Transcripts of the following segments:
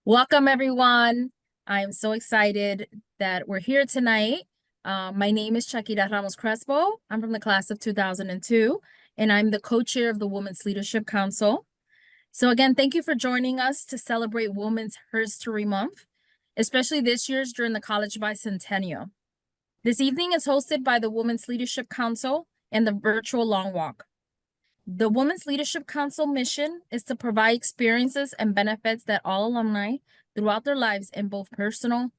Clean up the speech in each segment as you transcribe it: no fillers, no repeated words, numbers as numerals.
Welcome, everyone. I'm so excited that we're here tonight. My name is Shakira Ramos Crespo. I'm from the class of 2002, and I'm the co-chair of the Women's Leadership Council. So again, thank you for joining us to celebrate Women's History Month, especially this year's during the College Bicentennial. This evening is hosted by the Women's Leadership Council and the virtual long walk. The Women's Leadership Council mission is to provide experiences and benefits that all alumni throughout their lives in both personal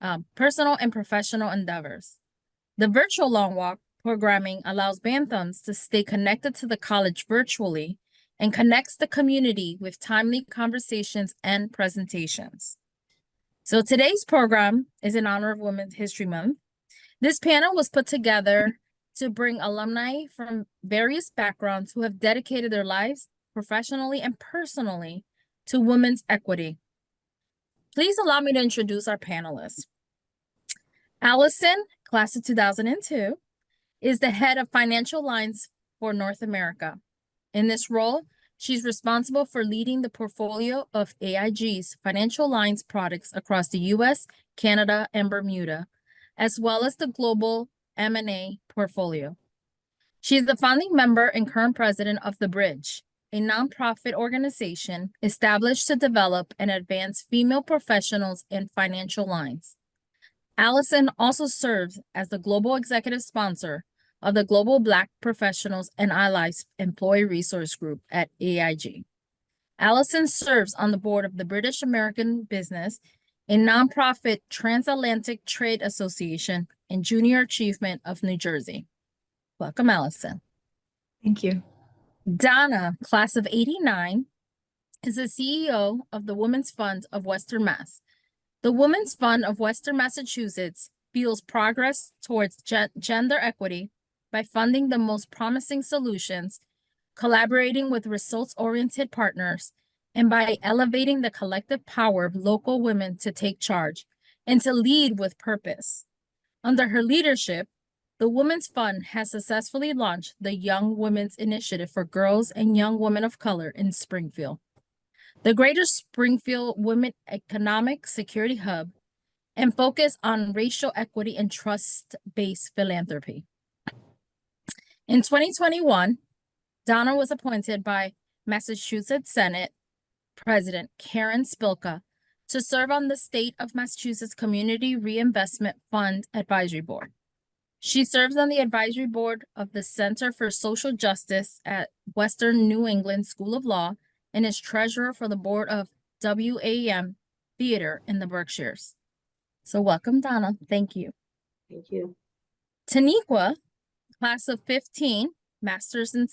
and professional endeavors. The virtual long walk programming allows Banthams to stay connected to the college virtually and connects the community with timely conversations and presentations. So today's program is in honor of Women's History Month. This panel was put together to bring alumni from various backgrounds who have dedicated their lives professionally and personally to women's equity. Please allow me to introduce our panelists. Allison, class of 2002, is the head of financial lines for North America. In this role, she's responsible for leading the portfolio of AIG's financial lines products across the U.S., Canada, and Bermuda, as well as the global M&A portfolio. She is the founding member and current president of The Bridge, a nonprofit organization established to develop and advance female professionals in financial lines. Allison also serves as the global executive sponsor of the Global Black Professionals and Allies Employee Resource Group at AIG. Allison serves on the board of the British American Business, a nonprofit transatlantic trade association and Junior Achievement of New Jersey. Welcome, Allison. Thank you. Donna, class of 89, is the CEO of the Women's Fund of Western Mass. The Women's Fund of Western Massachusetts fuels progress towards gender equity by funding the most promising solutions, collaborating with results-oriented partners, and by elevating the collective power of local women to take charge and to lead with purpose. Under her leadership, the Women's Fund has successfully launched the Young Women's Initiative for Girls and Young Women of Color in Springfield, the Greater Springfield Women Economic Security Hub, and focus on racial equity and trust-based philanthropy. In 2021, Donna was appointed by Massachusetts Senate President Karen Spilka to serve on the State of Massachusetts Community Reinvestment Fund Advisory Board. She serves on the advisory board of the Center for Social Justice at Western New England School of Law and is treasurer for the board of WAM Theater in the Berkshires. So welcome, Donna. Thank you. Thank you. Taniqua, class of 15, master's in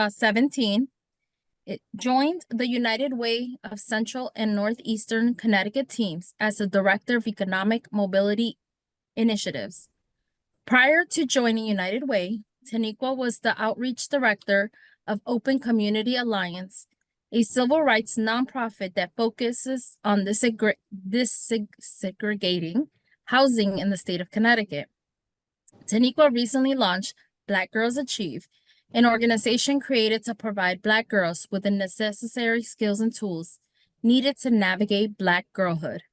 17, it joined the United Way of Central and Northeastern Connecticut teams as the Director of Economic Mobility Initiatives. Prior to joining United Way, Taniqua was the Outreach Director of Open Community Alliance, a civil rights nonprofit that focuses on desegregating housing in the state of Connecticut. Taniqua recently launched Black Girls Achieve, an organization created to provide Black girls with the necessary skills and tools needed to navigate Black girlhood.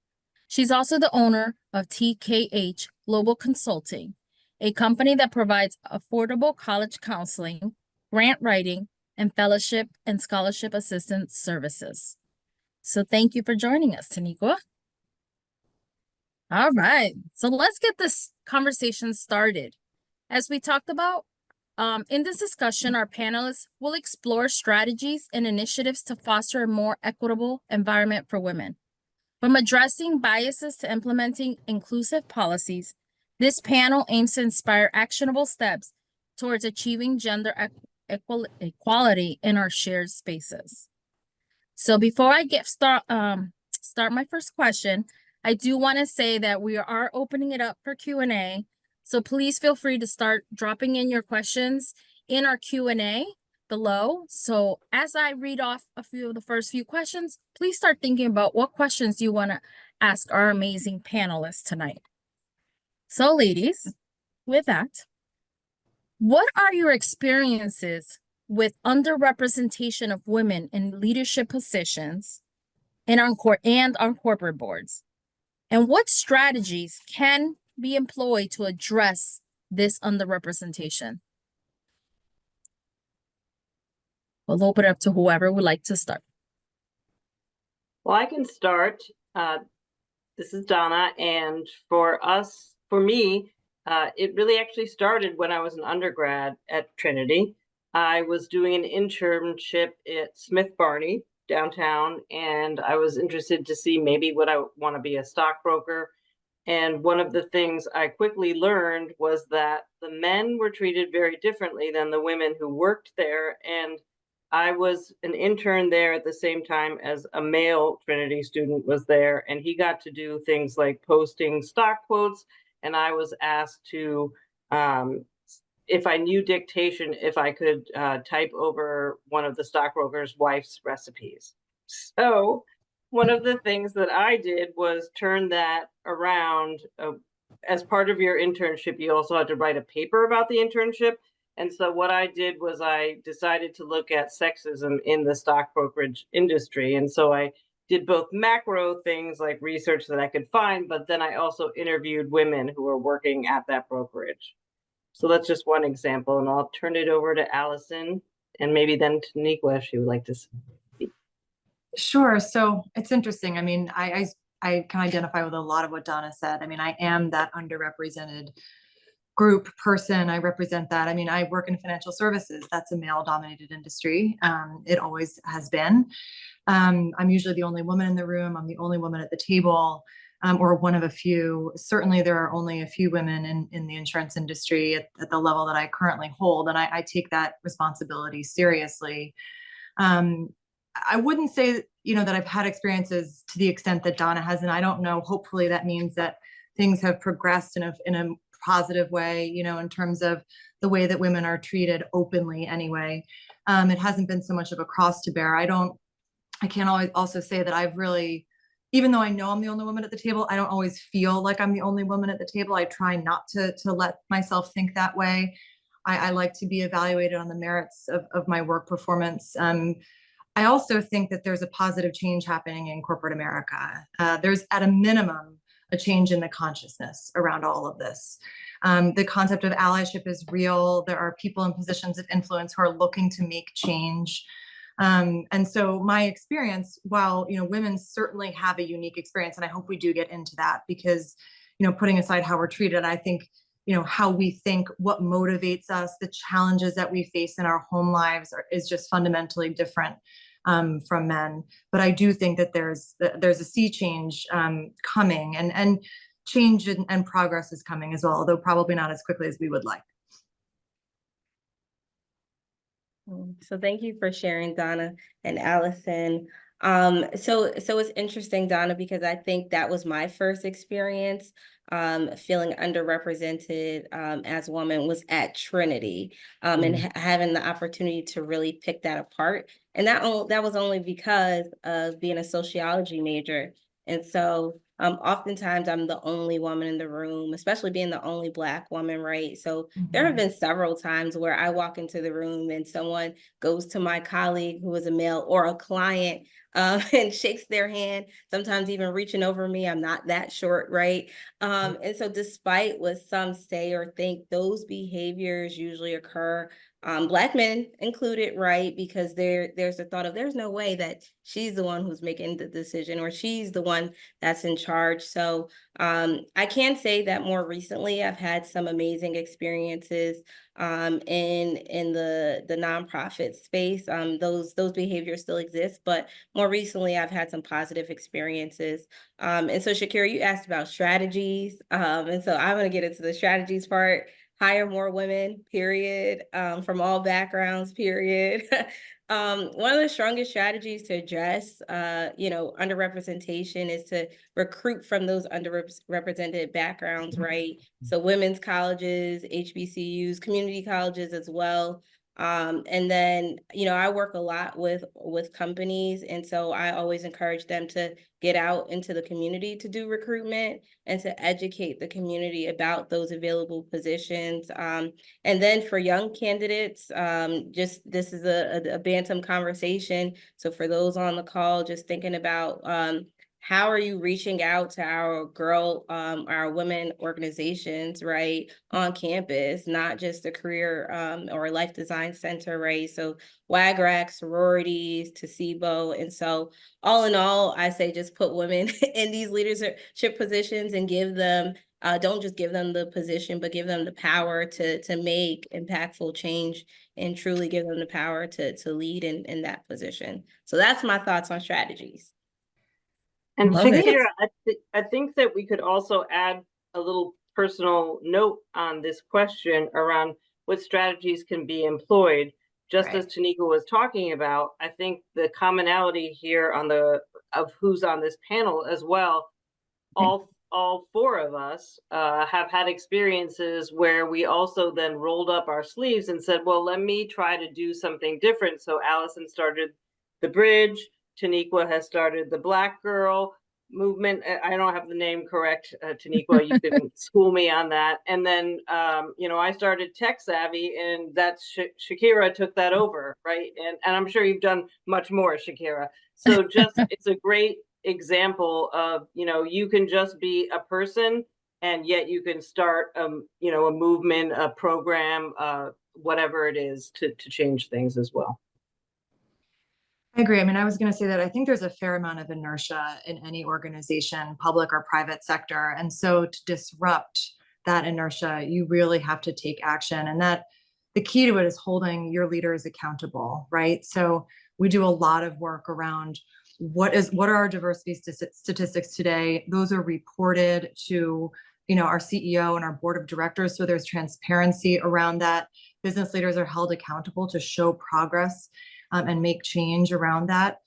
She's also the owner of TKH Global Consulting, a company that provides affordable college counseling, grant writing, and fellowship and scholarship assistance services. So thank you for joining us, Taniqua. All right, so let's get this conversation started. As we talked about, in this discussion, our panelists will explore strategies and initiatives to foster a more equitable environment for women. From addressing biases to implementing inclusive policies, this panel aims to inspire actionable steps towards achieving gender equality in our shared spaces. So before I start my first question, I do want to say that we are opening it up for Q&A. So please feel free to start dropping in your questions in our Q&A below. So as I read off a few of the first few questions, please start thinking about what questions you want to ask our amazing panelists tonight. So ladies, with that, what are your experiences with underrepresentation of women in leadership positions? and on corporate boards? And what strategies can be employed to address this underrepresentation? We'll open it up to whoever would like to start. Well, I can start. This is Donna, and for me, it really actually started when I was an undergrad at Trinity. I was doing an internship at Smith Barney downtown, and I was interested to see maybe would I want to be a stockbroker. And one of the things I quickly learned was that the men were treated very differently than the women who worked there. And I was an intern there at the same time as a male Trinity student was there, and he got to do things like posting stock quotes. And I was asked to, if I knew dictation, if I could type over one of the stockbroker's wife's recipes. So one of the things that I did was turn that around. As part of your internship, you also had to write a paper about the internship. And so what I did was I decided to look at sexism in the stock brokerage industry. And so I did both macro things like research that I could find, but then I also interviewed women who were working at that brokerage. So that's just one example, and I'll turn it over to Allison and maybe then Taniqua if she would like to speak. Sure. So it's interesting. I mean, I can identify with a lot of what Donna said. I mean, I am that underrepresented group person. I represent that. I mean, I work in financial services. That's a male-dominated industry. It always has been. I'm usually the only woman in the room. I'm the only woman at the table, or one of a few. Certainly, there are only a few women in the insurance industry at the level that I currently hold, and I take that responsibility seriously. I wouldn't say, that I've had experiences to the extent that Donna has, and I don't know. Hopefully, that means that things have progressed in a positive way, in terms of the way that women are treated openly anyway. It hasn't been so much of a cross to bear. I can't always also say that I've really, even though I know I'm the only woman at the table, I don't always feel like I'm the only woman at the table. I try not to let myself think that way. I like to be evaluated on the merits of my work performance. I also think that there's a positive change happening in corporate America. There's at a minimum a change in the consciousness around all of this. The concept of allyship is real. There are people in positions of influence who are looking to make change. And so my experience, while, women certainly have a unique experience, and I hope we do get into that because, putting aside how we're treated, I think, how we think, what motivates us, the challenges that we face in our home lives is just fundamentally different from men. But I do think that there's a sea change coming, and change and progress is coming as well, although probably not as quickly as we would like. So thank you for sharing, Donna and Allison. So it's interesting, Donna, because I think that was my first experience feeling underrepresented as a woman was at Trinity, and having the opportunity to really pick that apart. And that was only because of being a sociology major. And so oftentimes I'm the only woman in the room, especially being the only Black woman, right? So there have been several times where I walk into the room and someone goes to my colleague who is a male or a client and shakes their hand, sometimes even reaching over me. I'm not that short, right? And so despite what some say or think, those behaviors usually occur, Black men included, right? Because there's the thought of there's no way that she's the one who's making the decision or she's the one that's in charge. So I can say that more recently I've had some amazing experiences in the nonprofit space. Those behaviors still exist, but more recently I've had some positive experiences. And so Shakira, you asked about strategies, and so I'm going to get into the strategies part. Hire more women, period, from all backgrounds, period. One of the strongest strategies to address, underrepresentation is to recruit from those underrepresented backgrounds, right? So women's colleges, HBCUs, community colleges as well. And then, you know, I work a lot with companies. And so I always encourage them to get out into the community to do recruitment and to educate the community about those available positions. And then for young candidates, just this is a bantam conversation. So for those on the call, just thinking about how are you reaching out to our women organizations, right, on campus, not just the career or life design center, right? So WAGRAC, sororities, TCBO. And so all in all, I say just put women in these leadership positions and give them, don't just give them the position, but give them the power to make impactful change and truly give them the power to lead in that position. So that's my thoughts on strategies. And Love it. Shakira, I think that we could also add a little personal note on this question around what strategies can be employed. Just Right. as Taniqua was talking about, I think the commonality here of who's on this panel as well, all four of us have had experiences where we also then rolled up our sleeves and said, well, let me try to do something different. So Allison started the Bridge. Taniqua has started the Black Girl movement. I don't have the name correct, Taniqua. You can school me on that. And then, you know, I started Tech Savvy, and that's Shakira took that over, right? And I'm sure you've done much more, Shakira. So just it's a great example of, you know, you can just be a person and yet you can start you know, a movement, a program, whatever it is to change things as well. I agree. I mean, I was going to say that I think there's a fair amount of inertia in any organization, public or private sector. And so to disrupt that inertia, you really have to take action. And that the key to it is holding your leaders accountable, right? So we do a lot of work around what are our diversity statistics today. Those are reported to, you know, our CEO and our board of directors. So there's transparency around that. Business leaders are held accountable to show progress and make change around that.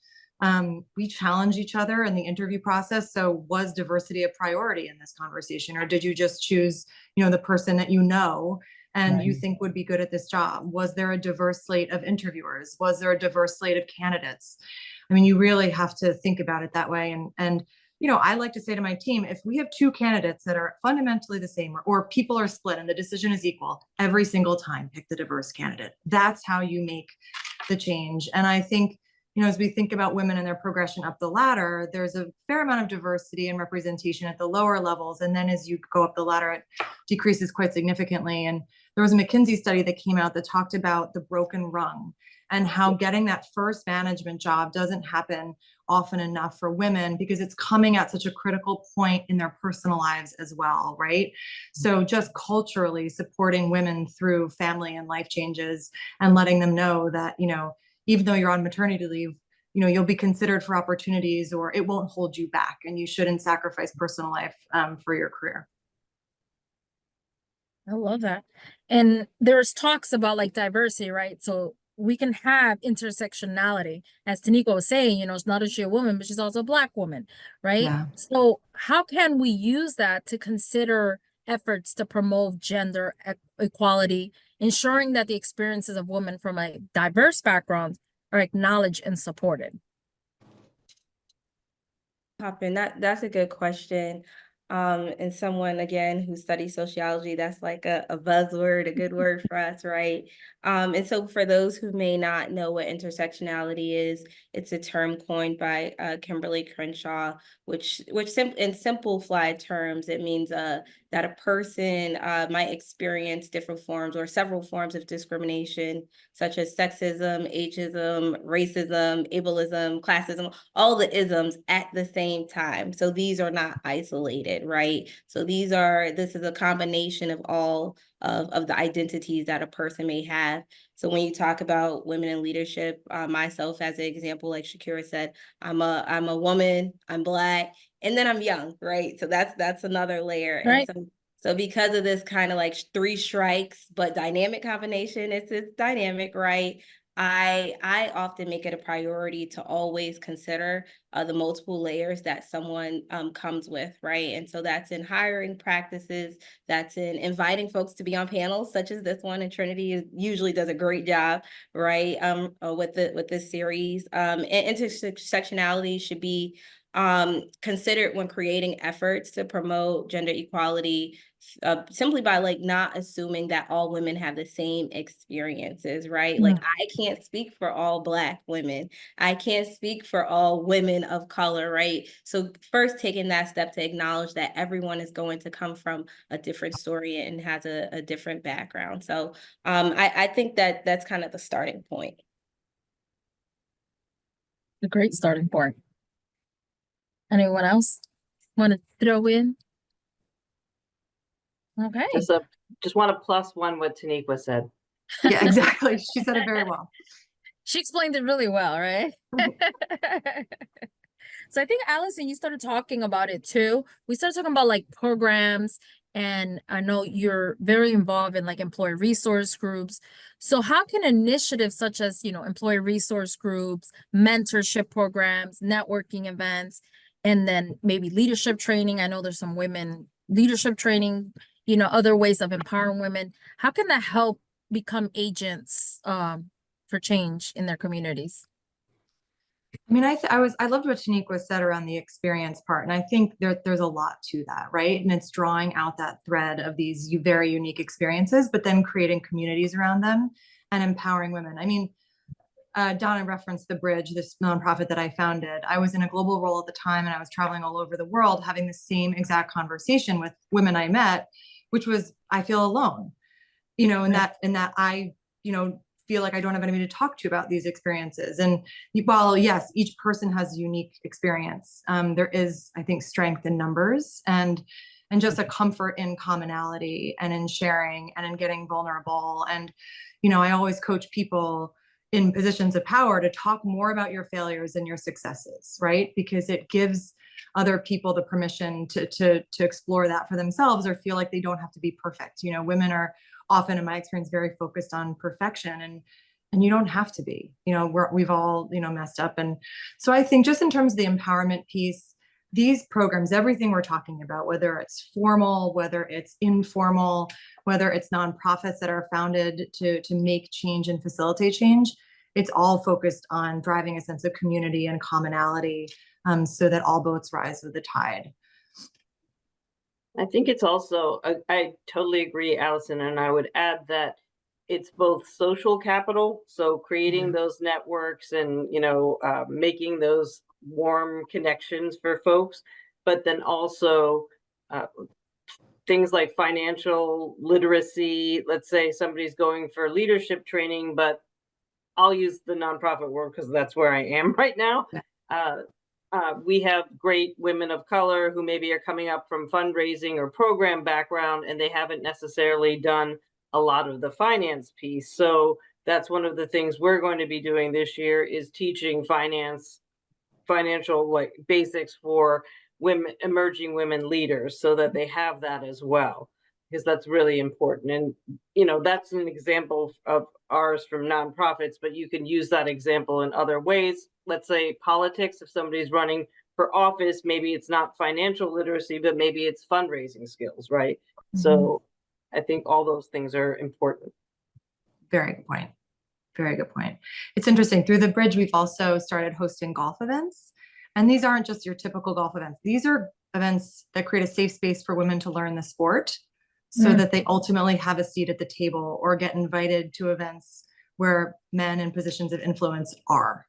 We challenge each other in the interview process. So was diversity a priority in this conversation, or did you just choose, you know, the person that you know and you think would be good at this job? Was there a diverse slate of interviewers? Was there a diverse slate of candidates? I mean, you really have to think about it that way. And you know, I like to say to my team, if we have two candidates that are fundamentally the same, or people are split and the decision is equal, every single time, pick the diverse candidate. That's how you make the change. And I think, you know, as we think about women and their progression up the ladder, there's a fair amount of diversity and representation at the lower levels. And then as you go up the ladder, it decreases quite significantly. And there was a McKinsey study that came out that talked about the broken rung and how getting that first management job doesn't happen often enough for women because it's coming at such a critical point in their personal lives as well, right? So just culturally supporting women through family and life changes and letting them know that, you know, even though you're on maternity leave, you know, you'll be considered for opportunities or it won't hold you back and you shouldn't sacrifice personal life for your career. I love that. And there's talks about like diversity, right? So we can have intersectionality, as Taniqua was saying, you know, it's not just a woman, but she's also a Black woman, right? Yeah. So how can we use that to consider efforts to promote gender equality, ensuring that the experiences of women from a diverse background are acknowledged and supported? That's a good question. And someone again who studies sociology, that's like a buzzword, a good word for us, right? And so for those who may not know what intersectionality is, it's a term coined by Kimberly Crenshaw, which in simplified terms, it means that a person might experience different forms or several forms of discrimination, such as sexism, ageism, racism, ableism, classism, all the isms at the same time. So these are not isolated, right? So this is a combination of all of the identities that a person may have. So when you talk about women in leadership, myself as an example, like Shakira said, I'm a woman, I'm Black, and then I'm young, right? So that's another layer. Right. And so because of this kind of like three strikes, but dynamic combination, it's dynamic, right? I often make it a priority to always consider the multiple layers that someone comes with, right? And so that's in hiring practices, that's in inviting folks to be on panels such as this one, and Trinity usually does a great job, right? With this series. And intersectionality should be considered when creating efforts to promote gender equality, simply by like not assuming that all women have the same experiences, right? Like I can't speak for all Black women. I can't speak for all women of color, right? So first taking that step to acknowledge that everyone is going to come from a different story and has a different background. So I think that that's kind of the starting point. A great starting point. Anyone else want to throw in? Okay. Just want to plus one what Taniqua said. Yeah, exactly. She said it very well. She explained it really well, right? So I think, Allison, you started talking about it too. We started talking about like programs, and I know you're very involved in like employee resource groups. So how can initiatives such as, employee resource groups, mentorship programs, networking events, and then maybe leadership training? I know there's some women leadership training, other ways of empowering women. How can that help become agents for change in their communities? I mean, I loved what Taniqua said around the experience part, and I think there's a lot to that, right? And it's drawing out that thread of these very unique experiences, but then creating communities around them and empowering women. I mean, Donna referenced The Bridge, this nonprofit that I founded. I was in a global role at the time, and I was traveling all over the world, having the same exact conversation with women I met, which was, I feel alone, and that I, feel like I don't have anybody to talk to about these experiences. And while yes, each person has a unique experience, there is, I think, strength in numbers and just a comfort in commonality and in sharing and in getting vulnerable. And, I always coach people in positions of power to talk more about your failures and your successes, right? Because it gives other people the permission to explore that for themselves or feel like they don't have to be perfect. Women are often, in my experience, very focused on perfection, and you don't have to be. We've all messed up. And so I think just in terms of the empowerment piece, these programs, everything we're talking about, whether it's formal, whether it's informal, whether it's nonprofits that are founded to make change and facilitate change, it's all focused on driving a sense of community and commonality, so that all boats rise with the tide. I think it's also, I totally agree, Allison, and I would add that it's both social capital, so creating those networks and, making those warm connections for folks, but then also things like financial literacy. Let's say somebody's going for leadership training, but I'll use the nonprofit word because that's where I am right now. We have great women of color who maybe are coming up from fundraising or program background, and they haven't necessarily done a lot of the finance piece. So that's one of the things we're going to be doing this year is teaching financial like basics for women, emerging women leaders, so that they have that as well, because that's really important. And that's an example of ours from nonprofits, but you can use that example in other ways. Let's say politics, if somebody's running for office, maybe it's not financial literacy, but maybe it's fundraising skills, right? So I think all those things are important. Very good point. Very good point. It's interesting. Through The Bridge, we've also started hosting golf events. And these aren't just your typical golf events. These are events that create a safe space for women to learn the sport so that they ultimately have a seat at the table or get invited to events where men in positions of influence are.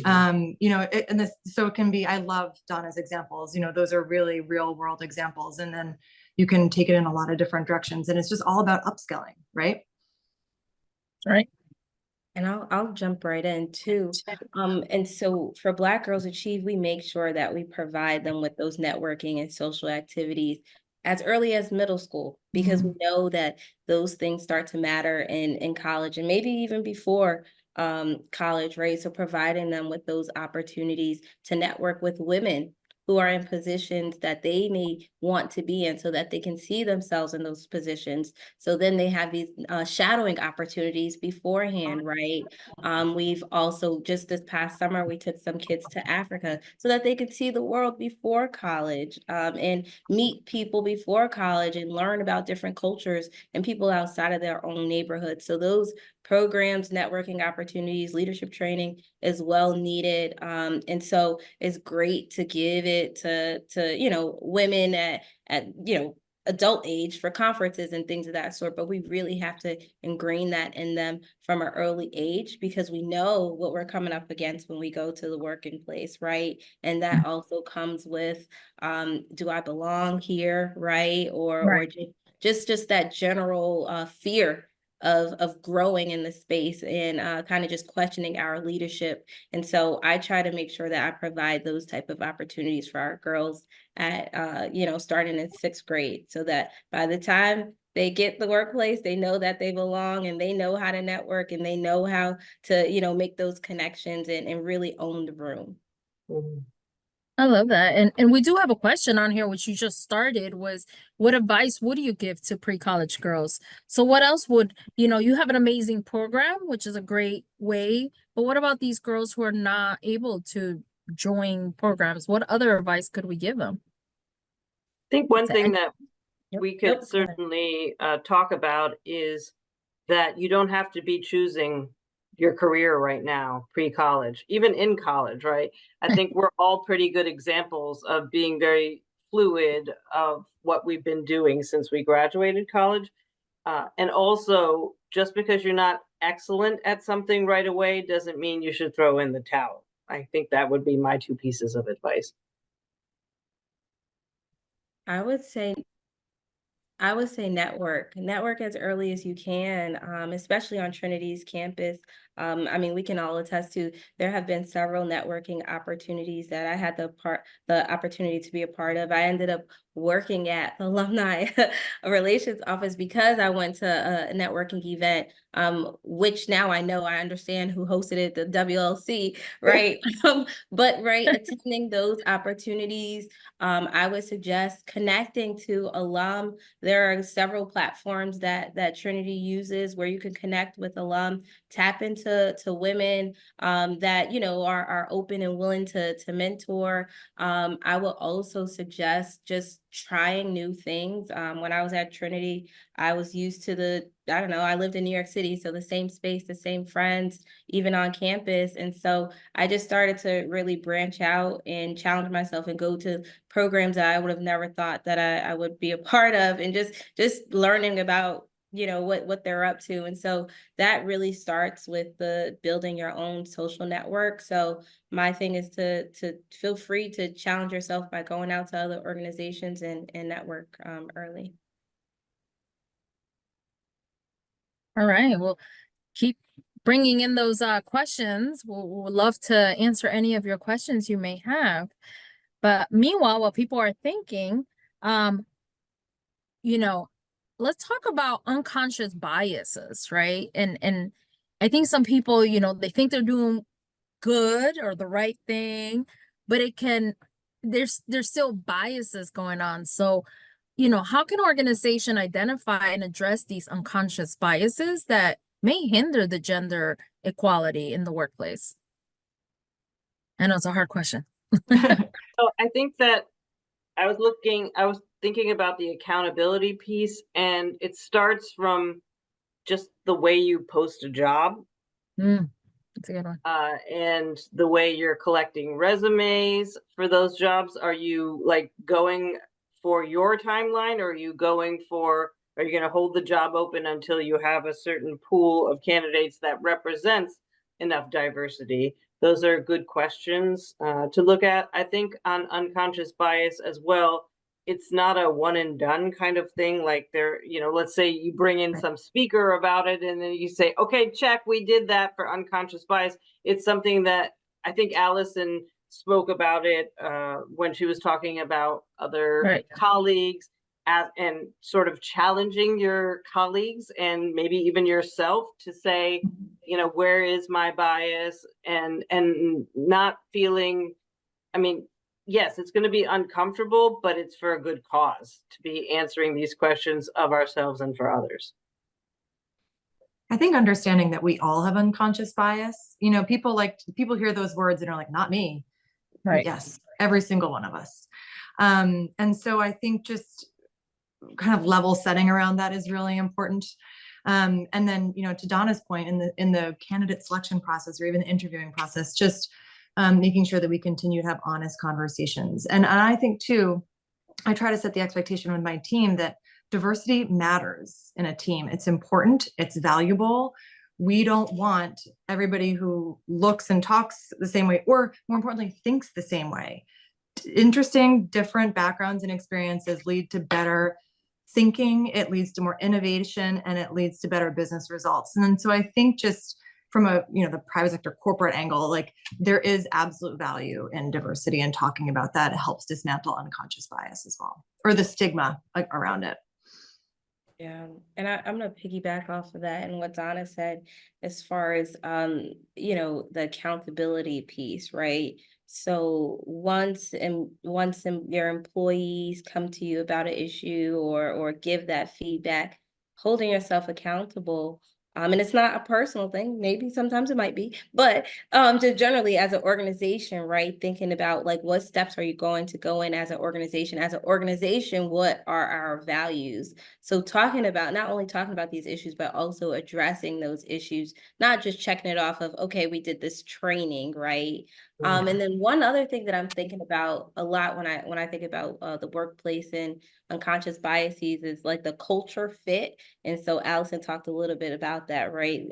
So it can be, I love Donna's examples, those are really real world examples. And then you can take it in a lot of different directions. And it's just all about upskilling, right? Right. And I'll jump right in too. And so for Black Girls Achieve, we make sure that we provide them with those networking and social activities as early as middle school, because we know that those things start to matter in college and maybe even before college, right? So providing them with those opportunities to network with women who are in positions that they may want to be in so that they can see themselves in those positions. So then they have these shadowing opportunities beforehand, right? We've also, just this past summer, we took some kids to Africa so that they could see the world before college, and meet people before college and learn about different cultures and people outside of their own neighborhood. So those programs, networking opportunities, leadership training is well needed. And so it's great to give it to women at adult age for conferences and things of that sort, but we really have to ingrain that in them from an early age, because we know what we're coming up against when we go to the working place, right? And that also comes with, do I belong here, right? Or just that general fear of growing in the space and kind of just questioning our leadership. And so I try to make sure that I provide those type of opportunities for our girls at starting in 6th grade, so that by the time they get the workplace, they know that they belong and they know how to network and they know how to make those connections and really own the room. I love that. And we do have a question on here, which you just started, was what advice would you give to pre-college girls? So what else would, you have an amazing program, which is a great way, but what about these girls who are not able to join programs? What other advice could we give them? I think one thing that Yep. we could certainly talk about is that you don't have to be choosing your career right now, pre-college, even in college, right? I think we're all pretty good examples of being very fluid of what we've been doing since we graduated college. And also, just because you're not excellent at something right away doesn't mean you should throw in the towel. I think that would be my 2 pieces of advice. I would say network as early as you can, especially on Trinity's campus. We can all attest to, there have been several networking opportunities that I had the opportunity to be a part of. I ended up working at the alumni relations office because I went to a networking event, which now I understand who hosted it, the WLC, right? But attending those opportunities, I would suggest connecting to alum. There are several platforms that Trinity uses where you can connect with alum, tap into women that are open and willing to mentor. I will also suggest just trying new things. When I was at Trinity, I was used to I lived in New York City, so the same space, the same friends, even on campus. And so I just started to really branch out and challenge myself and go to programs that I would have never thought that I would be a part of, and just learning about what they're up to. And so that really starts with the building your own social network. So my thing is to feel free to challenge yourself by going out to other organizations and network early. All right. Well, keep bringing in those questions. We'll love to answer any of your questions you may have. But meanwhile, while people are thinking, let's talk about unconscious biases, right? And I think some people, they think they're doing good or the right thing, but there's still biases going on. So, how can organization identify and address these unconscious biases that may hinder the gender equality in the workplace? I know it's a hard question. So I think that I was thinking about the accountability piece, and it starts from just the way you post a job. That's a good one. And the way you're collecting resumes for those jobs. Are you going for your timeline, or are you going are you going to hold the job open until you have a certain pool of candidates that represents enough diversity? Those are good questions to look at. I think on unconscious bias as well, it's not a one and done kind of thing. Like let's say you bring in some speaker about it and then you say, okay, check, we did that for unconscious bias. It's something that I think Allison spoke about it when she was talking about other colleagues and sort of challenging your colleagues and maybe even yourself to say, where is my bias, and not feeling, yes, it's going to be uncomfortable, but it's for a good cause to be answering these questions of ourselves and for others. I think understanding that we all have unconscious bias, you know, people hear those words and are like, not me. Right. Yes, every single one of us. And so I think just kind of level setting around that is really important. And then, you know, to Donna's point, in the candidate selection process or even the interviewing process, just making sure that we continue to have honest conversations. And I think too, I try to set the expectation with my team that diversity matters in a team. It's important, it's valuable. We don't want everybody who looks and talks the same way, or more importantly, thinks the same way. Interesting, different backgrounds and experiences lead to better thinking, it leads to more innovation, and it leads to better business results. And so I think just from a, you know, the private sector corporate angle, like there is absolute value in diversity, and talking about that helps dismantle unconscious bias as well, or the stigma around it. Yeah, and I'm gonna piggyback off of that and what Donna said as far as you know, the accountability piece, right? So once your employees come to you about an issue or give that feedback, holding yourself accountable. And it's not a personal thing, maybe sometimes it might be, but just generally as an organization, right? Thinking about like what steps are you going to go in as an organization? As an organization, what are our values? So not only talking about these issues, but also addressing those issues, not just checking it off of, okay, we did this training, right? And then one other thing that I'm thinking about a lot when I think about the workplace and unconscious biases is like the culture fit. And so Allison talked a little bit about that, right?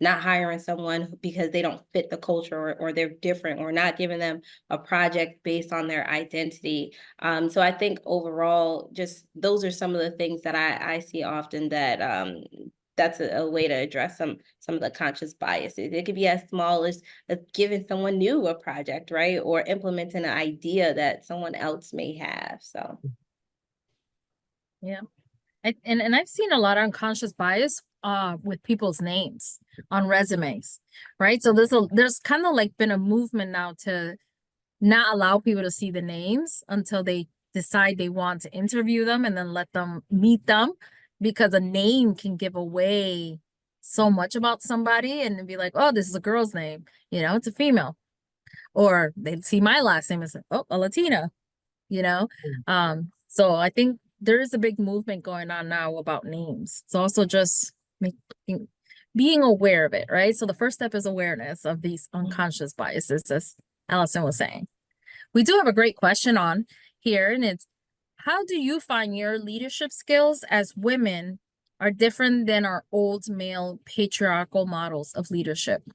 Not hiring someone because they don't fit the culture or they're different, or not giving them a project based on their identity. So I think overall, just those are some of the things that I see often that that's a way to address some of the conscious biases. It could be as small as giving someone new a project, right? Or implementing an idea that someone else may have. So Yeah. And I've seen a lot of unconscious bias with people's names on resumes, right? So there's kind of like been a movement now to not allow people to see the names until they decide they want to interview them, and then let them meet them, because a name can give away so much about somebody, and be like, oh, this is a girl's name, you know, it's a female. Or they see my last name and say, oh, a Latina, you know? So I think there is a big movement going on now about names. It's also just being aware of it, right? So the first step is awareness of these unconscious biases, as Allison was saying. We do have a great question on here, and it's, how do you find your leadership skills as women are different than our old male patriarchal models of leadership? I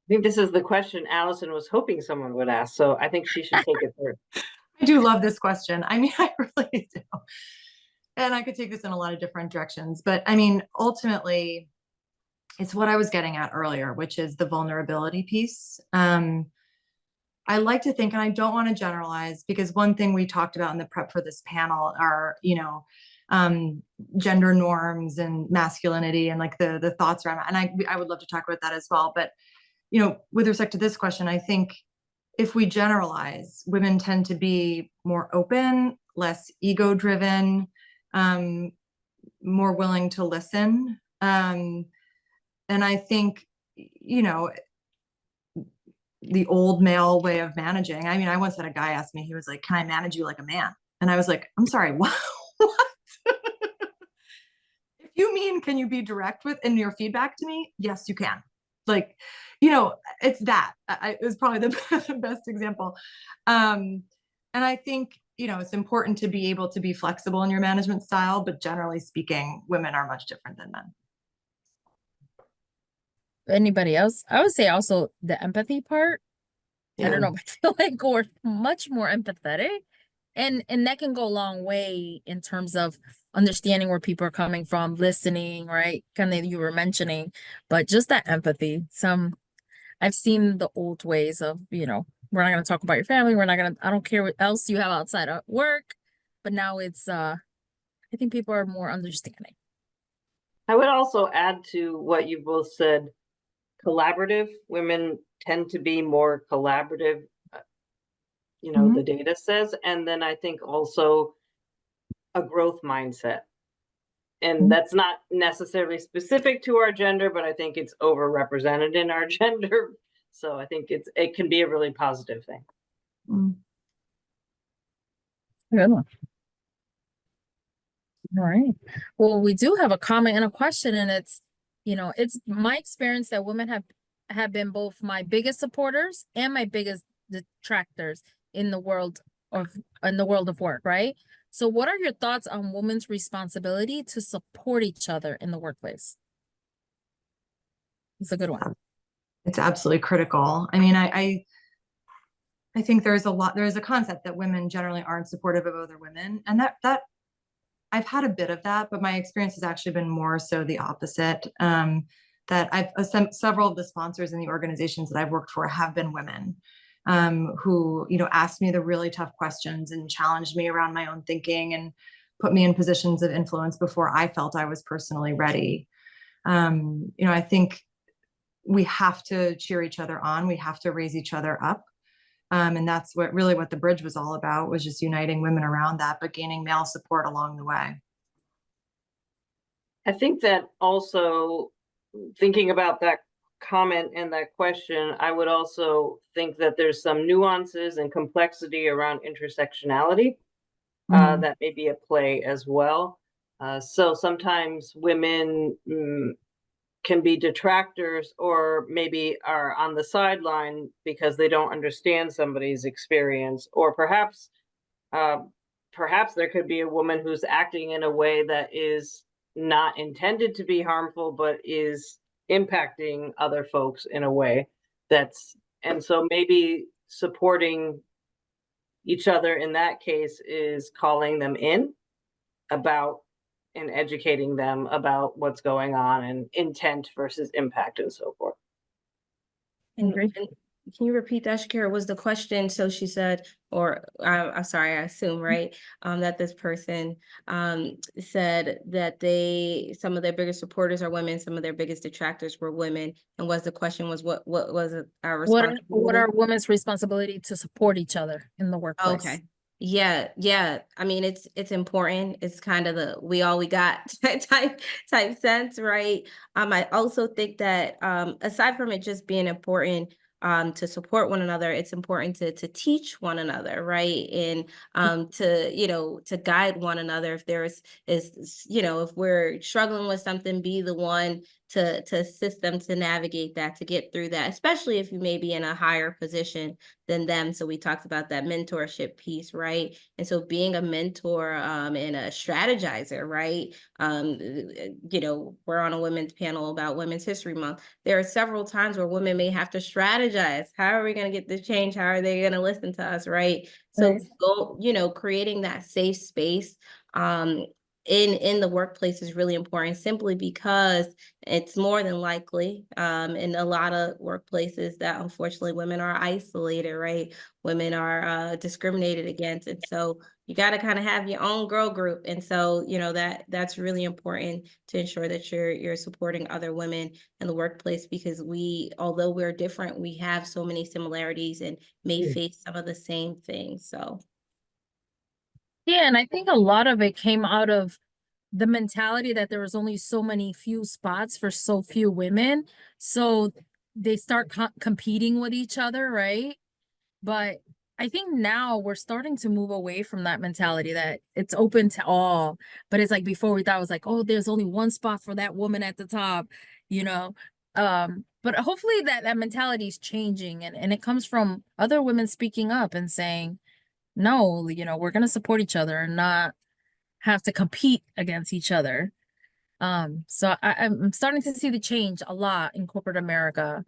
think this is the question Allison was hoping someone would ask, so I think she should take it first. I do love this question. I mean, I really do. And I could take this in a lot of different directions, but I mean, ultimately, it's what I was getting at earlier, which is the vulnerability piece. I like to think, and I don't want to generalize, because one thing we talked about in the prep for this panel are, you know, gender norms and masculinity and like the thoughts around it. And I would love to talk about that as well. But, you know, with respect to this question, I think if we generalize, women tend to be more open, less ego driven, more willing to listen. And I think, you know, the old male way of managing. I mean, I once had a guy ask me, he was like, can I manage you like a man? And I was like, I'm sorry, what? If you mean, can you be direct in your feedback to me? Yes, you can. Like, you know, it's that. It was probably the best example. And I think, you know, it's important to be able to be flexible in your management style, but generally speaking, women are much different than men. Anybody else? I would say also the empathy part. I don't know, but I feel like we're much more empathetic, and that can go a long way in terms of understanding where people are coming from, listening, right? Kind of you were mentioning, but just that empathy. I've seen the old ways of, you know, we're not going to talk about your family. I don't care what else you have outside of work, but now it's, I think people are more understanding. I would also add to what you both said, collaborative. Women tend to be more collaborative. you know, Mhm. the data says. And then I think also a growth mindset. And that's not necessarily specific to our gender, but I think it's overrepresented in our gender. So I think it can be a really positive thing. Mm. Good one. All right. Well, we do have a comment and a question, and it's, it's my experience that women have been both my biggest supporters and my biggest detractors in the world of work, right? So what are your thoughts on women's responsibility to support each other in the workplace? It's a good one. It's absolutely critical. I mean, I think there's a concept that women generally aren't supportive of other women, and that I've had a bit of that, but my experience has actually been more so the opposite. That several of the sponsors in the organizations that I've worked for have been women, who, asked me the really tough questions and challenged me around my own thinking and put me in positions of influence before I felt I was personally ready. I think we have to cheer each other on. We have to raise each other up. And that's what the bridge was all about, was just uniting women around that, but gaining male support along the way. I think that also, thinking about that comment and that question, I would also think that there's some nuances and complexity around intersectionality that may be at play as well. So sometimes women can be detractors, or maybe are on the sideline because they don't understand somebody's experience, or perhaps there could be a woman who's acting in a way that is not intended to be harmful, but is impacting other folks in a way and so maybe supporting each other in that case is calling them in about and educating them about what's going on and intent versus impact and so forth. And, Agree. and can you repeat that, Shakira? Was the question, so she said, or I'm sorry, I assume, right, that this person said that some of their biggest supporters are women, some of their biggest detractors were women, and was the question was what was our responsibility? What are women's responsibility to support each other in the workplace? Okay. Yeah. I mean, it's important. It's kind of the we all we got type sense, right? I also think that aside from it just being important to support one another, it's important to teach one another, right? And to guide one another if if we're struggling with something, be the one to assist them to navigate that, to get through that, especially if you may be in a higher position than them. So we talked about that mentorship piece, right? And so being a mentor and a strategizer, right? We're on a women's panel about Women's History Month. There are several times where women may have to strategize. How are we going to get this change? How are they going to listen to us, right? So creating that safe space in the workplace is really important, simply because it's more than likely in a lot of workplaces that unfortunately women are isolated, right? Women are discriminated against. And so you got to kind of have your own girl group. And so, that's really important to ensure that you're supporting other women in the workplace, because although we're different, we have so many similarities and may face some of the same things. So. Yeah, and I think a lot of it came out of the mentality that there was only so many few spots for so few women. So they start competing with each other, right? But I think now we're starting to move away from that mentality that it's open to all. But it's like before, we thought it was like, oh, there's only one spot for that woman at the top, you know? But hopefully that mentality is changing, and it comes from other women speaking up and saying, no, we're going to support each other and not have to compete against each other. So I'm starting to see the change a lot in corporate America,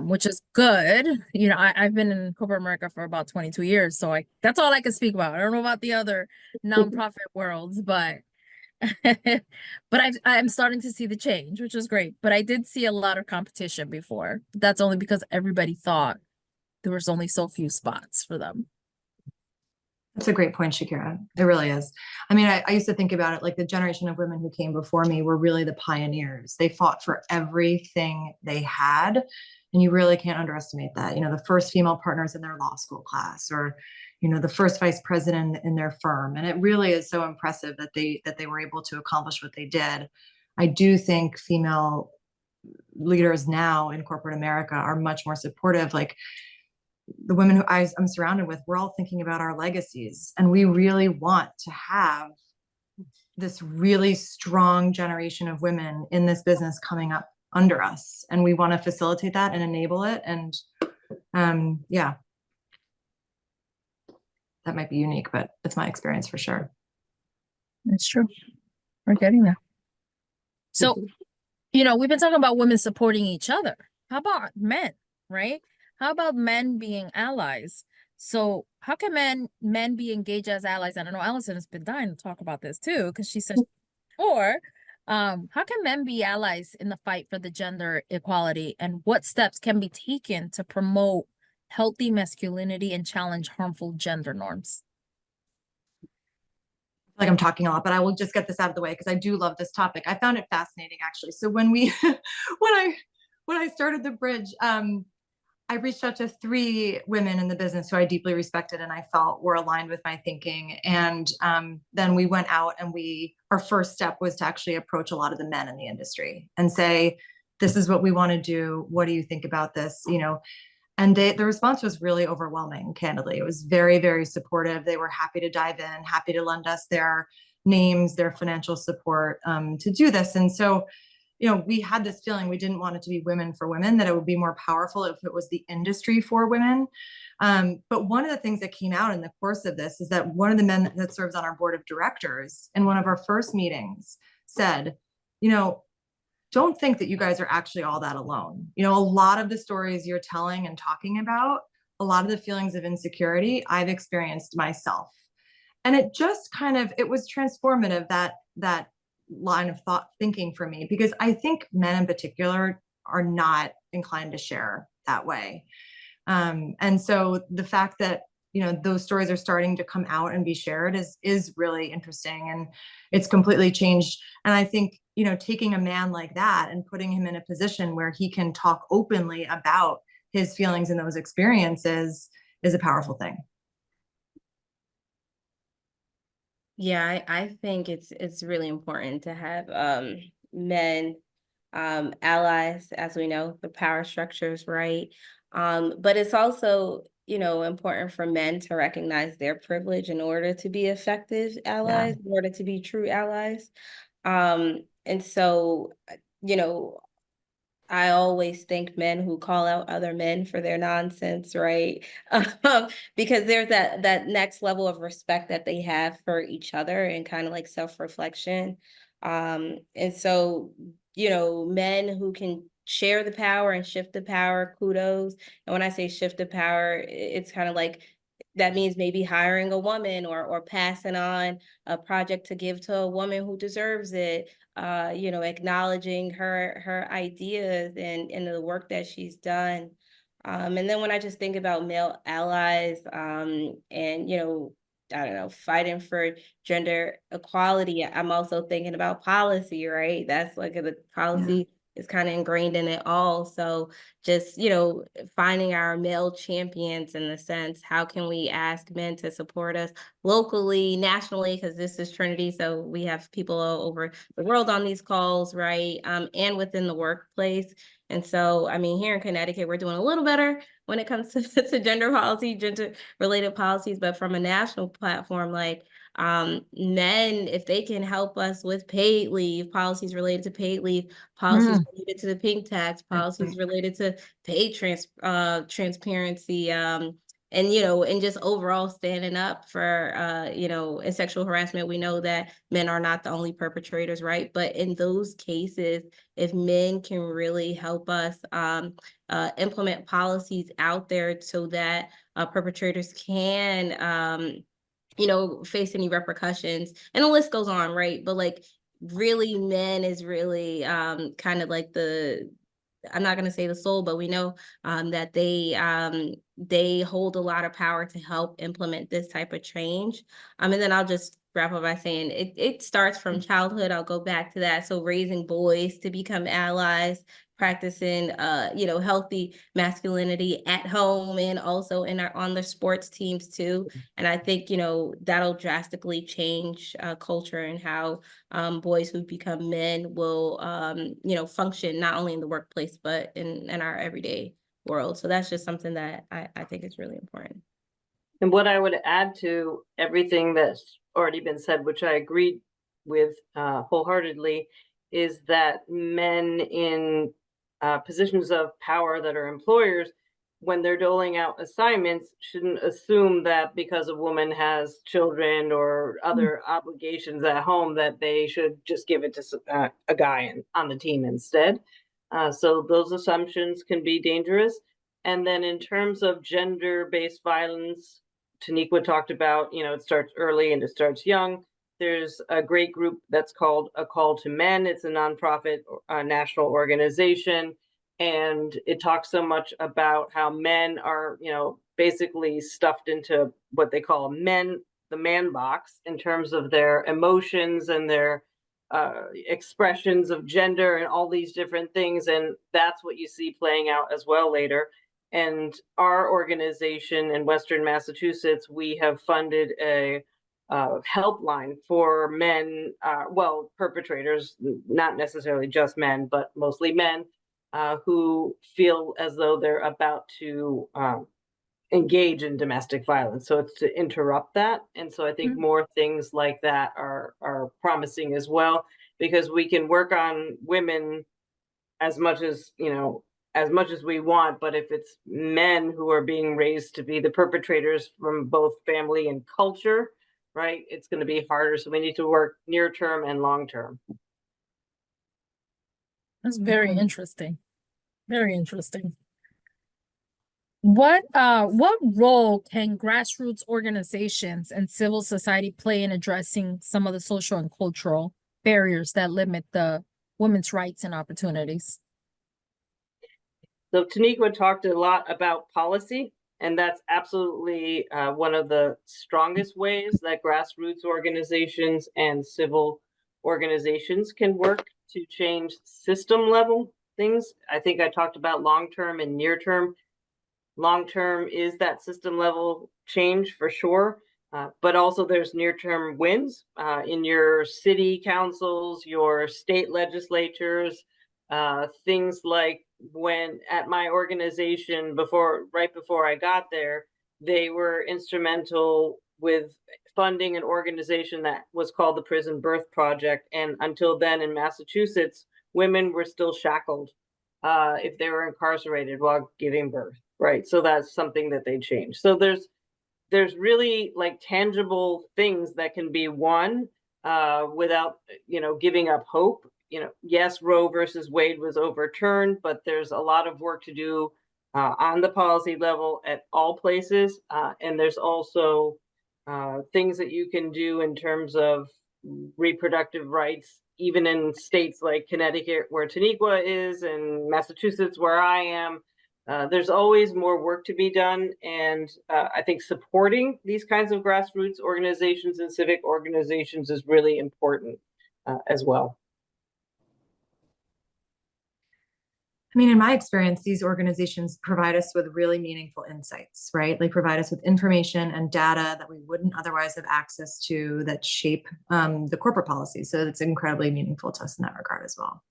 which is good. I've been in corporate America for about 22 years, so that's all I can speak about. I don't know about the other nonprofit worlds, but I'm starting to see the change, which is great. But I did see a lot of competition before. That's only because everybody thought there was only so few spots for them. That's a great point, Shakira. It really is. I mean, I used to think about it like the generation of women who came before me were really the pioneers. They fought for everything they had. And you really can't underestimate that. You know, the first female partners in their law school class, or, you know, the first vice president in their firm. And it really is so impressive that they were able to accomplish what they did. I do think female leaders now in corporate America are much more supportive. Like, the women who I'm surrounded with, we're all thinking about our legacies, and we really want to have this really strong generation of women in this business coming up under us, and we want to facilitate that and enable it. And yeah, that might be unique, but it's my experience for sure. It's true. We're getting there. So, you know, we've been talking about women supporting each other. How about men, right? How about men being allies? So how can men be engaged as allies? And I know Allison has been dying to talk about this too, because she says, or how can men be allies in the fight for the gender equality, and what steps can be taken to promote healthy masculinity and challenge harmful gender norms? Like I'm talking a lot, but I will just get this out of the way because I do love this topic. I found it fascinating, actually. So when we, when I started the bridge, I reached out to 3 women in the business who I deeply respected and I felt were aligned with my thinking. And then we went out and our first step was to actually approach a lot of the men in the industry and say, this is what we want to do. What do you think about this? You know, and the response was really overwhelming, candidly. It was very, very supportive. They were happy to dive in, happy to lend us their names, their financial support to do this. And so, you know, we had this feeling we didn't want it to be women for women, that it would be more powerful if it was the industry for women. But one of the things that came out in the course of this is that one of the men that serves on our board of directors in one of our first meetings said, you know, don't think that you guys are actually all that alone. You know, a lot of the stories you're telling and talking about, a lot of the feelings of insecurity I've experienced myself. And it just kind of, it was transformative, that line of thought thinking for me, because I think men in particular are not inclined to share that way. And so the fact that, you know, those stories are starting to come out and be shared is really interesting, and it's completely changed. And I think, you know, taking a man like that and putting him in a position where he can talk openly about his feelings and those experiences is a powerful thing. Yeah, I think it's really important to have men allies, as we know, the power structures, right? But it's also, you know, important for men to recognize their privilege in order to be effective allies, in order to be true allies. And so, you know, I always thank men who call out other men for their nonsense, right? Because there's that next level of respect that they have for each other and kind of like self-reflection. And so, you know, men who can share the power and shift the power, kudos. And when I say shift the power, it's kind of like that means maybe hiring a woman or passing on a project to give to a woman who deserves it. You know, acknowledging her ideas and the work that she's done. And then when I just think about male allies, and, you know, I don't know, fighting for gender equality, I'm also thinking about policy, right? That's like the policy is kind of ingrained in it all. So just, you know, finding our male champions in the sense, how can we ask men to support us locally, nationally, because this is Trinity, so we have people all over the world on these calls, right? And within the workplace. And so, I mean, here in Connecticut, we're doing a little better when it comes to gender policy, gender related policies, but from a national platform, like men, if they can help us with paid leave, policies related to paid leave, policies related to the pink tax, policies related to paid transparency, and, you know, and just overall standing up for, you know, in sexual harassment, we know that men are not the only perpetrators, right? But in those cases, if men can really help us implement policies out there so that perpetrators can, you know, face any repercussions, and the list goes on, right? But like really men is really kind of like the I'm not going to say the soul, but we know that they hold a lot of power to help implement this type of change. And then I'll just wrap up by saying it starts from childhood. I'll go back to that. So raising boys to become allies, practicing healthy masculinity at home and also on the sports teams too. And I think that'll drastically change culture and how boys who become men will function not only in the workplace but in our everyday world. So that's just something that I think is really important. And what I would add to everything that's already been said, which I agreed with wholeheartedly, is that men in positions of power that are employers, when they're doling out assignments, shouldn't assume that because a woman has children or other obligations at home that they should just give it to a guy on the team instead. So those assumptions can be dangerous. And then in terms of gender-based violence, Taniqua talked about, it starts early and it starts young. There's a great group that's called A Call to Men. It's a nonprofit national organization. And it talks so much about how men are, basically stuffed into what they call the man box in terms of their emotions and their expressions of gender and all these different things. And that's what you see playing out as well later. And our organization in Western Massachusetts, we have funded a helpline for men, perpetrators, not necessarily just men, but mostly men who feel as though they're about to engage in domestic violence. So it's to interrupt that. And so I think more things like that are promising as well, because we can work on women as much as we want, but if it's men who are being raised to be the perpetrators from both family and culture, right, it's going to be harder. So we need to work near term and long term. That's very interesting. Very interesting. What role can grassroots organizations and civil society play in addressing some of the social and cultural barriers that limit the women's rights and opportunities? So Taniqua talked a lot about policy, and that's absolutely one of the strongest ways that grassroots organizations and civil organizations can work to change system level things. I think I talked about long-term and near-term. Long-term is that system level change for sure, but also there's near-term wins in your city councils, your state legislatures, things like when at my organization right before I got there, they were instrumental with funding an organization that was called the Prison Birth Project. And until then in Massachusetts, women were still shackled if they were incarcerated while giving birth, right? So that's something that they changed. So there's really like tangible things that can be won without, giving up hope. Yes, Roe versus Wade was overturned, but there's a lot of work to do on the policy level at all places. And there's also things that you can do in terms of reproductive rights, even in states like Connecticut, where Taniqua is, and Massachusetts, where I am. There's always more work to be done. And I think supporting these kinds of grassroots organizations and civic organizations is really important as well. I mean, in my experience, these organizations provide us with really meaningful insights, right? They provide us with information and data that we wouldn't otherwise have access to that shape the corporate policy. So it's incredibly meaningful to us in that regard as well.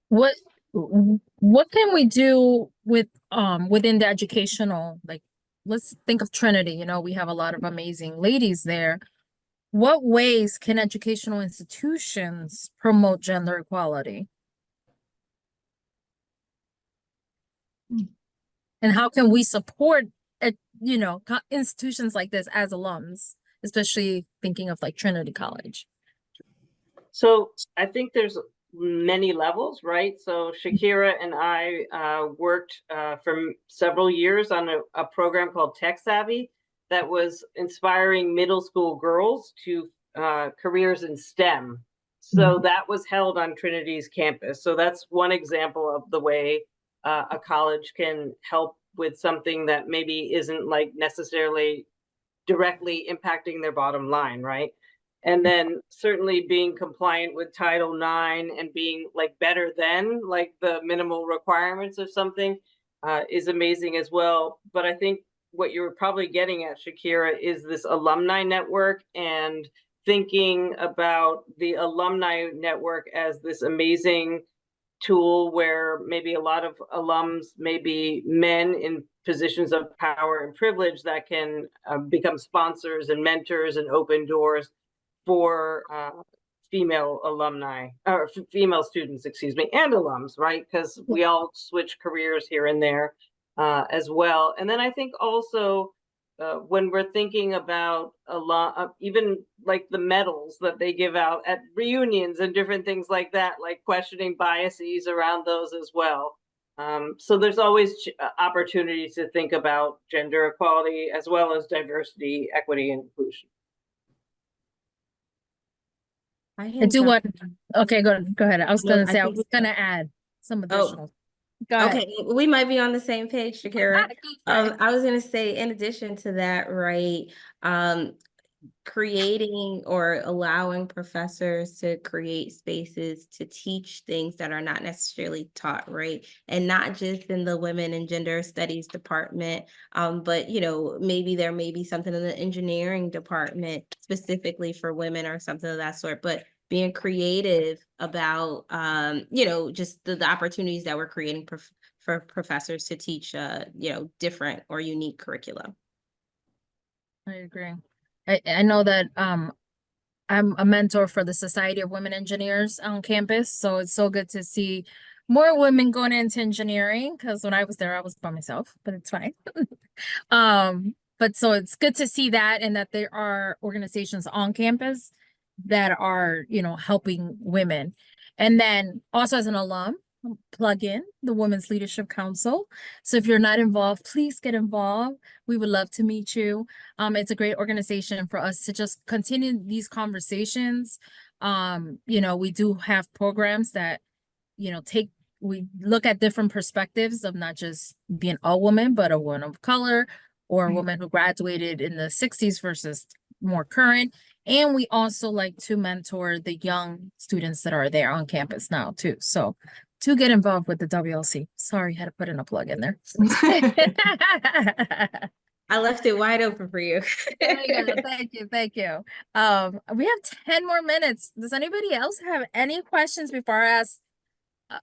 What can we do with within the educational, like, let's think of Trinity, we have a lot of amazing ladies there. What ways can educational institutions promote gender equality? And how can we support institutions like this as alums, especially thinking of like Trinity College? So I think there's many levels, right? So Shakira and I worked for several years on a program called Tech Savvy that was inspiring middle school girls to careers in STEM. So that was held on Trinity's campus. So that's one example of the way a college can help with something that maybe isn't like necessarily directly impacting their bottom line, right? And then certainly being compliant with Title IX and being like better than like the minimal requirements of something is amazing as well. But I think what you were probably getting at, Shakira, is this alumni network and thinking about the alumni network as this amazing tool where maybe a lot of alums may be men in positions of power and privilege that can become sponsors and mentors and open doors for female alumni or female students, excuse me, and alums, right? Because we all switch careers here and there as well. And then I think also when we're thinking about a lot of even like the medals that they give out at reunions and different things like that, like questioning biases around those as well. So there's always opportunities to think about gender equality as well as diversity, equity, and inclusion. I do want, okay, go ahead. I was No, gonna I say, I think was gonna add some Oh, additional. Go ahead. okay, we might be on the same page, Shakira. Go for it. I was gonna say, in addition to that, right, creating or allowing professors to create spaces to teach things that are not necessarily taught, right? And not just in the women and gender studies department, but maybe there may be something in the engineering department specifically for women or something of that sort, but being creative about just the opportunities that we're creating for professors to teach different or unique curriculum. I agree. I know that I'm a mentor for the Society of Women Engineers on campus, so it's so good to see more women going into engineering, because when I was there I was by myself, but it's fine. But so it's good to see that, and that there are organizations on campus that are, helping women. And then also as an alum, plug in the Women's Leadership Council. So if you're not involved, please get involved. We would love to meet you. It's a great organization for us to just continue these conversations. We do have programs that, we look at different perspectives of not just being a woman, but a woman of color or a woman who graduated in the 60s versus more current. And we also like to mentor the young students that are there on campus now too. So to get involved with the WLC. Sorry, had to put in a plug in there. I left it wide open for you. There you go. Thank you. Thank you. We have 10 more minutes. Does anybody else have any questions before I ask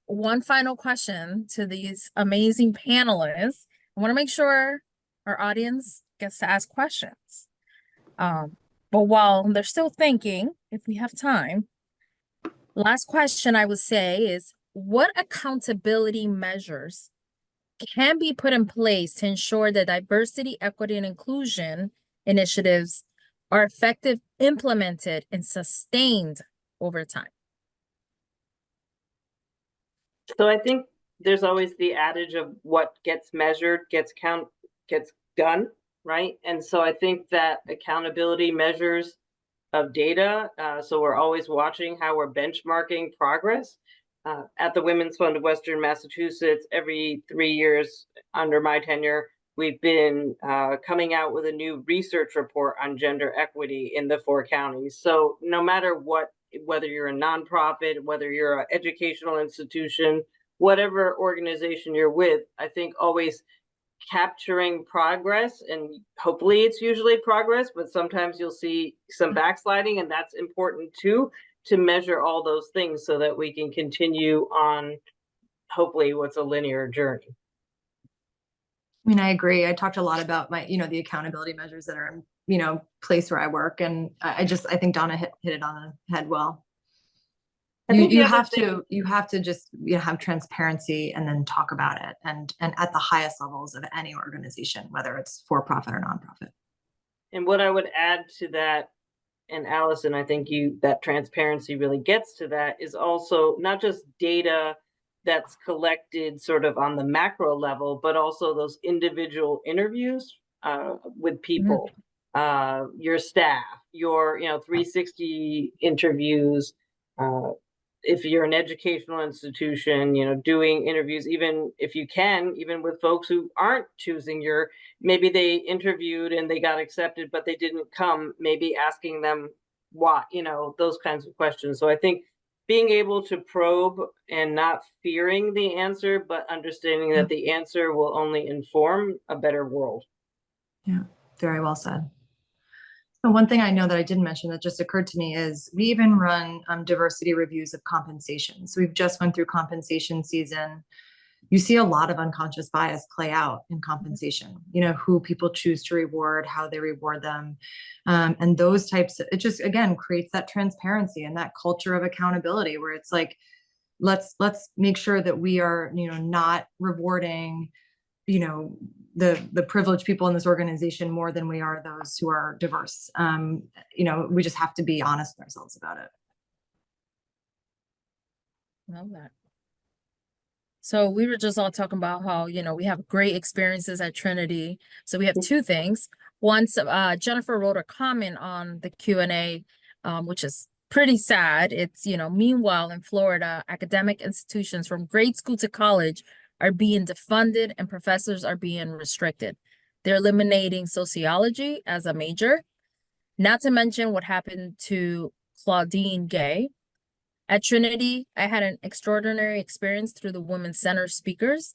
one final question to these amazing panelists? I want to make sure our audience gets to ask questions. But while they're still thinking, if we have time, last question I would say is, what accountability measures can be put in place to ensure that diversity, equity, and inclusion initiatives are effective, implemented, and sustained over time? So I think there's always the adage of what gets measured gets done, right? And so I think that accountability measures of data. So we're always watching how we're benchmarking progress. At the Women's Fund of Western Massachusetts, every 3 years under my tenure, we've been coming out with a new research report on gender equity in the 4 counties. So no matter what, whether you're a nonprofit, whether you're an educational institution, whatever organization you're with, I think always capturing progress, and hopefully it's usually progress, but sometimes you'll see some backsliding, and that's important too, to measure all those things so that we can continue on hopefully what's a linear journey. I mean, I agree. I talked a lot about my, the accountability measures that are in, place where I work. And I think Donna hit it on the head well. You have to just have transparency and then talk about it, and at the highest levels of any organization, whether it's for profit or nonprofit. And what I would add to that, and Allison, I think that transparency really gets to that, is also not just data that's collected sort of on the macro level, but also those individual interviews with people, your staff, your 360 interviews, If you're an educational institution, you know, doing interviews, even if you can, even with folks who aren't choosing your, maybe they interviewed and they got accepted, but they didn't come, maybe asking them why, you know, those kinds of questions. So I think being able to probe and not fearing the answer, but understanding that the answer will only inform a better world. Yeah, very well said. The one thing I know that I didn't mention that just occurred to me is we even run diversity reviews of compensation. So we've just went through compensation season. You see a lot of unconscious bias play out in compensation, you know, who people choose to reward, how they reward them. And those types of, it just, again, creates that transparency and that culture of accountability where it's like, let's make sure that we are, you know, not rewarding, you know, the privileged people in this organization more than we are those who are diverse. You know, we just have to be honest with ourselves about it. Love that. So we were just all talking about how, you know, we have great experiences at Trinity. So we have two things. Once Jennifer wrote a comment on the Q&A, which is pretty sad. It's, you know, meanwhile in Florida, academic institutions from grade school to college are being defunded and professors are being restricted. They're eliminating sociology as a major, not to mention what happened to Claudine Gay. At Trinity, I had an extraordinary experience through the Women's Center speakers.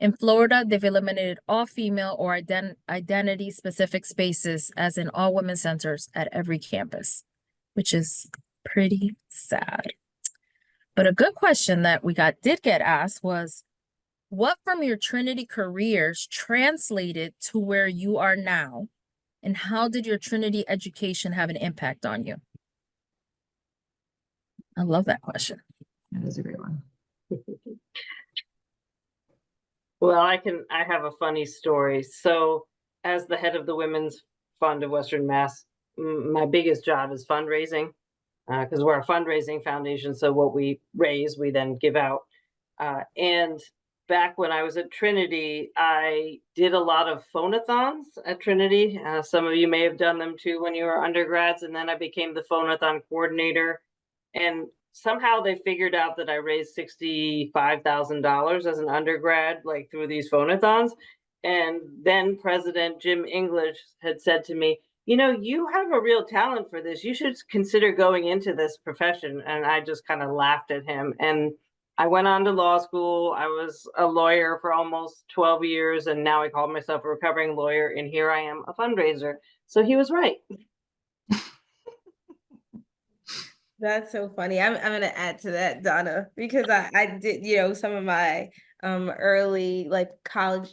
In Florida, they've eliminated all female or identity-specific spaces as in all women's centers at every campus, which is pretty sad. But a good question that we did get asked was, what from your Trinity careers translated to where you are now? And how did your Trinity education have an impact on you? I love that question. That is a great one. Well, I have a funny story. So as the head of the Women's Fund of Western Mass, my biggest job is fundraising because we're a fundraising foundation. So what we raise, we then give out. And back when I was at Trinity, I did a lot of phonathons at Trinity. Some of you may have done them too when you were undergrads. And then I became the phonathon coordinator. And somehow they figured out that I raised $65,000 as an undergrad, like through these phonathons. And then President Jim English had said to me, you know, you have a real talent for this. You should consider going into this profession. And I just kind of laughed at him. And I went on to law school. I was a lawyer for almost 12 years. And now I call myself a recovering lawyer. And here I am, a fundraiser. So he was right. That's so funny. I'm gonna add to that, Donna, because I did, you know, some of my early like college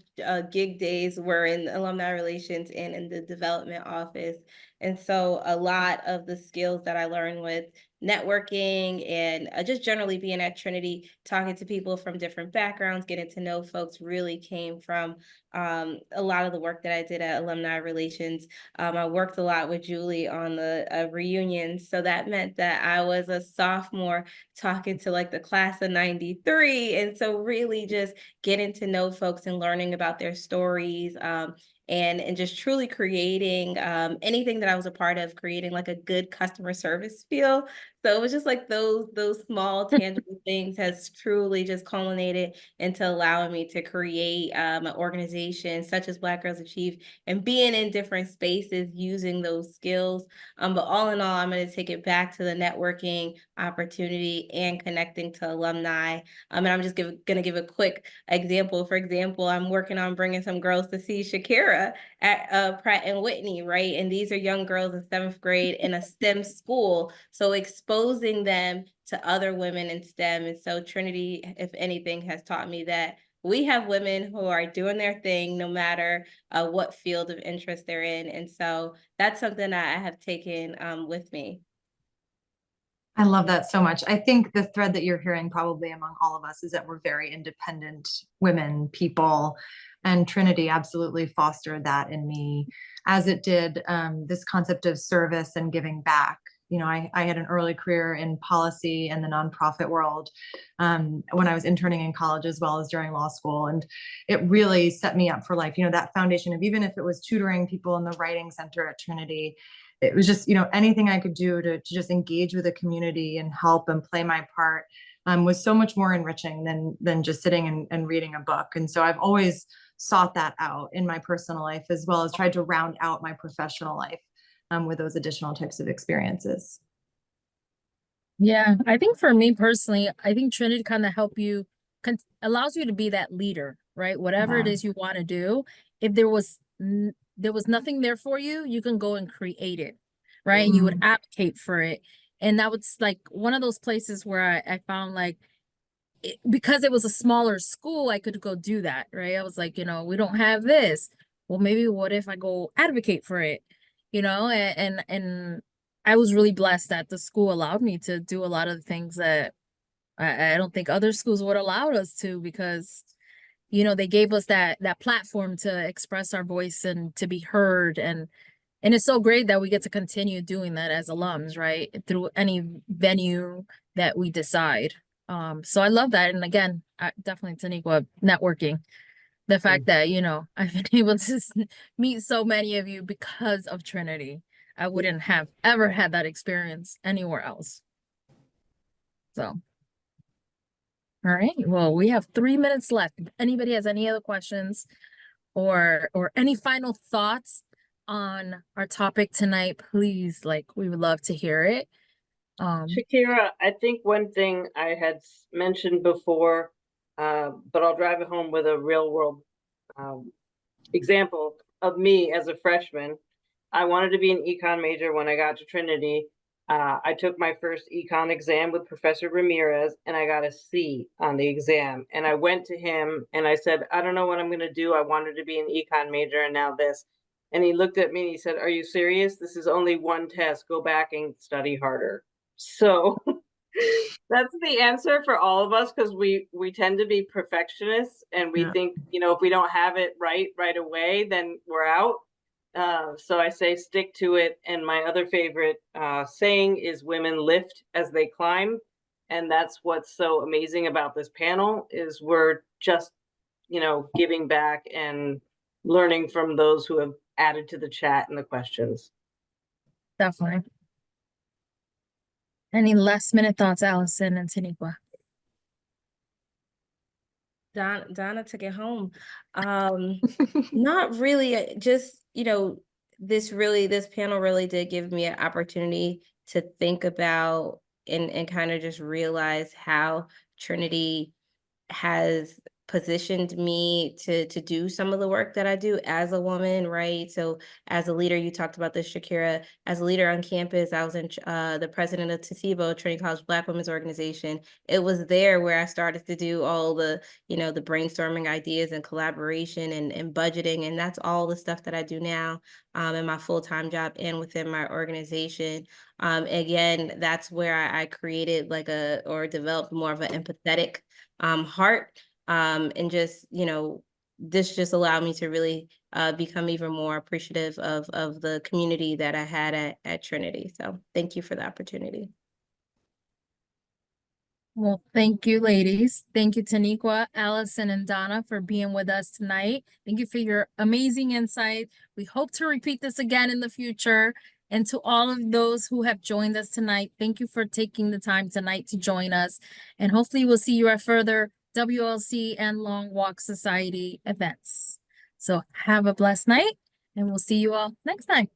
gig days were in alumni relations and in the development office. And so a lot of the skills that I learned with networking and just generally being at Trinity, talking to people from different backgrounds, getting to know folks really came from a lot of the work that I did at alumni relations. I worked a lot with Julie on the reunions. So that meant that I was a sophomore talking to like the class of 93. And so really just getting to know folks and learning about their stories. And just truly creating anything that I was a part of, creating like a good customer service feel. So it was just like those small tangible things has truly just culminated into allowing me to create an organization such as Black Girls Achieve and being in different spaces using those skills. But all in all, I'm going to take it back to the networking opportunity and connecting to alumni. And I'm just going to give a quick example. For example, I'm working on bringing some girls to see Shakira at Pratt and Whitney, right? And these are young girls in 7th grade in a STEM school. So exposing them to other women in STEM. And so Trinity, if anything, has taught me that we have women who are doing their thing no matter what field of interest they're in. And so that's something that I have taken with me. I love that so much. I think the thread that you're hearing probably among all of us is that we're very independent women, people, and Trinity absolutely fostered that in me, as it did this concept of service and giving back. You know, I had an early career in policy and the nonprofit world when I was interning in college as well as during law school. And it really set me up for life. You know, that foundation of even if it was tutoring people in the writing center at Trinity, it was just, you know, anything I could do to just engage with the community and help and play my part was so much more enriching than just sitting and reading a book. And so I've always sought that out in my personal life, as well as tried to round out my professional life with those additional types of experiences. Yeah, I think for me personally, I think Trinity kind of allows you to be that leader, right? Whatever it Yeah. is you want to do, if there was nothing there for you, you can go and create it, right? And you would advocate for it. And that was like one of those places where I found like because it was a smaller school, I could go do that, right? I was like, we don't have this. Well, maybe what if I go advocate for it, and I was really blessed that the school allowed me to do a lot of the things that I don't think other schools would allow us to, because they gave us that platform to express our voice and to be heard, and it's so great that we get to continue doing that as alums, right? Through any venue that we decide. So I love that. And again, definitely Taniqua, networking. The fact that, I've been able to meet so many of you because of Trinity. I wouldn't have ever had that experience anywhere else. So, all right. Well, we have 3 minutes left. If anybody has any other questions or any final thoughts on our topic tonight, please, we would love to hear it. Shakira, I think one thing I had mentioned before, but I'll drive it home with a real world example of me as a freshman. I wanted to be an econ major when I got to Trinity. I took my first econ exam with Professor Ramirez, and I got a C on the exam. And I went to him and I said, I don't know what I'm going to do. I wanted to be an econ major, and now this. And he looked at me and he said, are you serious? This is only one test. Go back and study harder. So that's the answer for all of us, because we tend to be perfectionists, and we think, if we don't have it right away, then we're out. So I say stick to it. And my other favorite saying is women lift as they climb. And that's what's so amazing about this panel, is we're just, giving back and learning from those who have added to the chat and the questions. Definitely. Any last minute thoughts, Allison and Taniqua? Donna took it home. Not really, just, this panel really did give me an opportunity to think about and kind of just realize how Trinity has positioned me to do some of the work that I do as a woman, right? So as a leader, you talked about this, Shakira. As a leader on campus, I was the president of TCBO, Trinity College Black Women's Organization. It was there where I started to do all the, the brainstorming ideas and collaboration and budgeting. And that's all the stuff that I do now in my full-time job and within my organization. Again, that's where I created or developed more of an empathetic heart, and just, this just allowed me to really become even more appreciative of the community that I had at Trinity. So thank you for the opportunity. Well, thank you, ladies. Thank you, Taniqua, Allison, and Donna, for being with us tonight. Thank you for your amazing insight. We hope to repeat this again in the future. And to all of those who have joined us tonight, thank you for taking the time tonight to join us. And hopefully we'll see you at further WLC and Long Walk Society events. So have a blessed night, and we'll see you all next time.